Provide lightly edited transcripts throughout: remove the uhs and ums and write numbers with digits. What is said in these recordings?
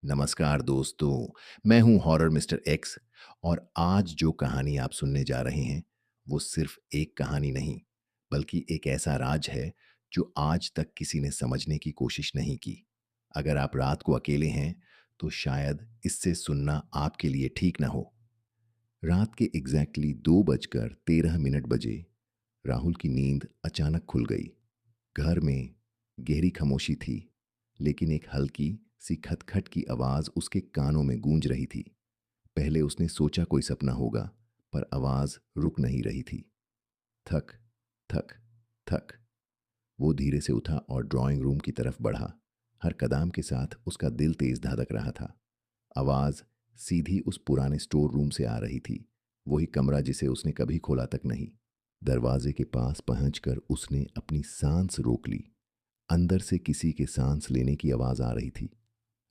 नमस्कार दोस्तों, मैं हूं हॉरर मिस्टर एक्स और आज जो कहानी आप सुनने जा रहे हैं, वो सिर्फ एक कहानी नहीं, बल्कि एक ऐसा राज है जो आज तक किसी ने समझने की कोशिश नहीं की। अगर आप रात को अकेले हैं, तो शायद इससे सुनना आपके लिए ठीक ना हो। रात के एग्जैक्टली 2:13 बजे राहुल की नींद अचानक खुल गई। घर में गहरी खामोशी थी, लेकिन एक हल्की सी खटखट की आवाज उसके कानों में गूंज रही थी। पहले उसने सोचा कोई सपना होगा, पर आवाज रुक नहीं रही थी। थक, थक, थक। वो धीरे से उठा और ड्राइंग रूम की तरफ बढ़ा। हर कदम के साथ उसका दिल तेज धड़क रहा था। आवाज सीधी उस पुराने स्टोर रूम से आ रही थी, वही कमरा जिसे उसने कभी खोला तक नहीं। दरवाजे के पास पहुंचकर उसने अपनी सांस रोक ली। अंदर से किसी के सांस लेने की आवाज आ रही थी।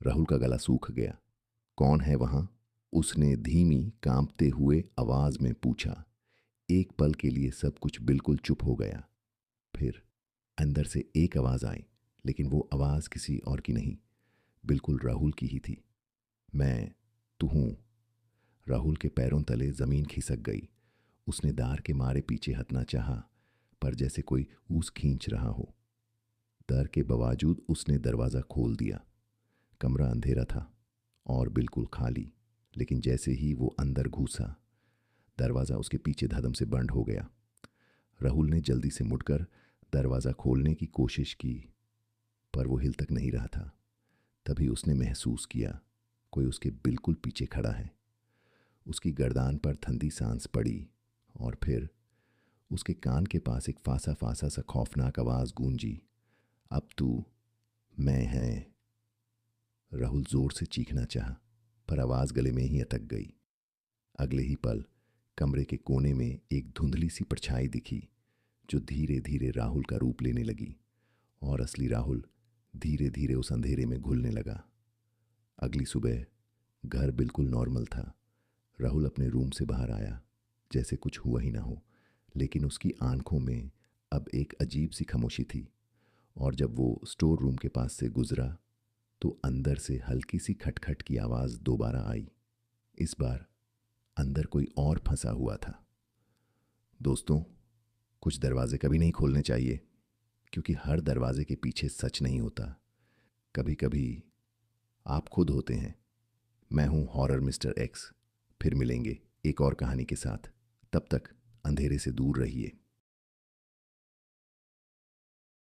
राहुल का गला सूख गया। कौन है वहां? उसने धीमी कांपते हुए आवाज में पूछा। एक पल के लिए सब कुछ बिल्कुल चुप हो गया। फिर अंदर से एक आवाज आई, लेकिन वो आवाज किसी और की नहीं, बिल्कुल राहुल की ही थी। मैं तू हूं। राहुल के पैरों तले जमीन खिसक गई। उसने दार के मारे पीछे हटना चाहा, पर जैसे कोई ऊस खींच रहा हो। डर के बावजूद उसने दरवाज़ा खोल दिया। कमरा अंधेरा था और बिल्कुल खाली, लेकिन जैसे ही वो अंदर घुसा, दरवाज़ा उसके पीछे धड़म से बंद हो गया। राहुल ने जल्दी से मुड़कर दरवाज़ा खोलने की कोशिश की, पर वो हिल तक नहीं रहा था। तभी उसने महसूस किया कोई उसके बिल्कुल पीछे खड़ा है। उसकी गर्दान पर ठंडी सांस पड़ी और फिर उसके कान के पास एक फासा फासा सा खौफनाक आवाज़ गूंजी। अब तू मैं है। राहुल जोर से चीखना चाहा, पर आवाज गले में ही अटक गई। अगले ही पल कमरे के कोने में एक धुंधली सी परछाई दिखी, जो धीरे धीरे राहुल का रूप लेने लगी और असली राहुल धीरे धीरे उस अंधेरे में घुलने लगा। अगली सुबह घर बिल्कुल नॉर्मल था। राहुल अपने रूम से बाहर आया जैसे कुछ हुआ ही ना हो, लेकिन उसकी आंखों में अब एक अजीब सी खामोशी थी। और जब वो स्टोर रूम के पास से गुजरा, तो अंदर से हल्की सी खटखट की आवाज दोबारा आई। इस बार अंदर कोई और फंसा हुआ था। दोस्तों, कुछ दरवाजे कभी नहीं खोलने चाहिए, क्योंकि हर दरवाजे के पीछे सच नहीं होता। कभी कभी आप खुद होते हैं। मैं हूं हॉरर मिस्टर एक्स। फिर मिलेंगे एक और कहानी के साथ। तब तक अंधेरे से दूर रहिए।